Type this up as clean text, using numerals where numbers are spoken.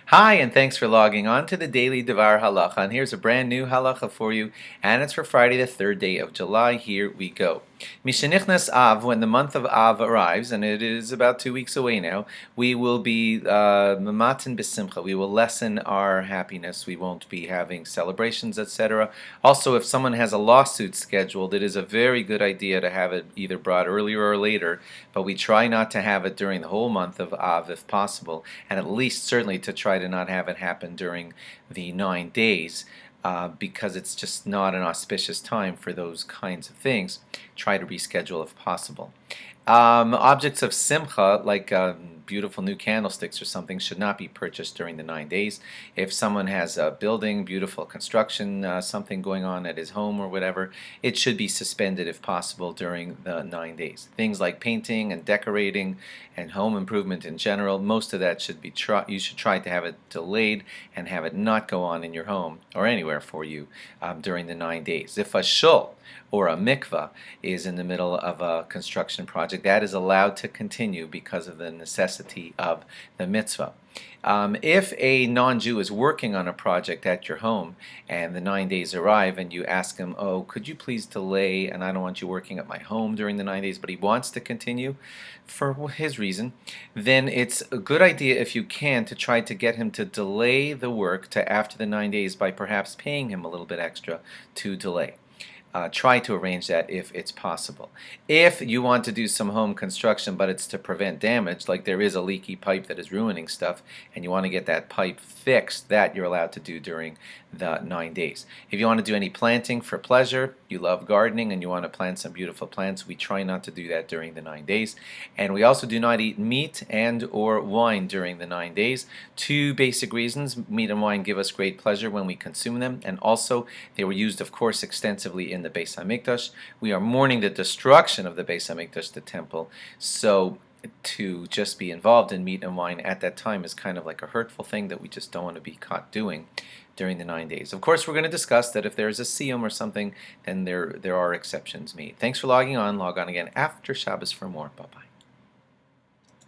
Hi, and thanks for logging on to the Daily DVAR Halacha. And here's a brand new halacha for you, and it's for Friday, the third day of July. Here we go. Mishenichnas Av, when the month of Av arrives, and it is about 2 weeks away now, we will be mamatin b'simcha. We will lessen our happiness. We won't be having celebrations, etc. Also, if someone has a lawsuit scheduled, it is a very good idea to have it either brought earlier or later, but we try not to have it during the whole month of Av if possible, and at least certainly to try to not have it happen during the 9 days. Because it's just not an auspicious time for those kinds of things. Try to reschedule if possible. Objects of simcha, like beautiful new candlesticks or something, should not be purchased during the 9 days. If someone has a building, beautiful construction, something going on at his home or whatever, it should be suspended if possible during the 9 days. Things like painting and decorating and home improvement in general, most of that should be you should try to have it delayed and have it not go on in your home or anywhere for you during the 9 days. If a shul or a mikvah is in the middle of a construction project, that is allowed to continue because of the necessity of the mitzvah. If a non-Jew is working on a project at your home and the 9 days arrive and you ask him, oh, could you please delay, and I don't want you working at my home during the 9 days, but he wants to continue for his reason, then it's a good idea if you can to try to get him to delay the work to after the 9 days by perhaps paying him a little bit extra to delay. Try to arrange that if it's possible. If you want to do some home construction but it's to prevent damage, like there is a leaky pipe that is ruining stuff and you want to get that pipe fixed, that you're allowed to do during the 9 days. If you want to do any planting for pleasure, you love gardening and you want to plant some beautiful plants, we try not to do that during the 9 days. And we also do not eat meat and or wine during the 9 days. Two basic reasons. Meat and wine give us great pleasure when we consume them, and also they were used, of course, extensively in the Beis Hamikdash. We are mourning the destruction of the Beis Hamikdash, the temple, so to just be involved in meat and wine at that time is kind of like a hurtful thing that we just don't want to be caught doing during the 9 days. Of course, we're going to discuss that if there's a siyum or something, then there are exceptions made. Thanks for logging on. Log on again after Shabbos for more. Bye-bye.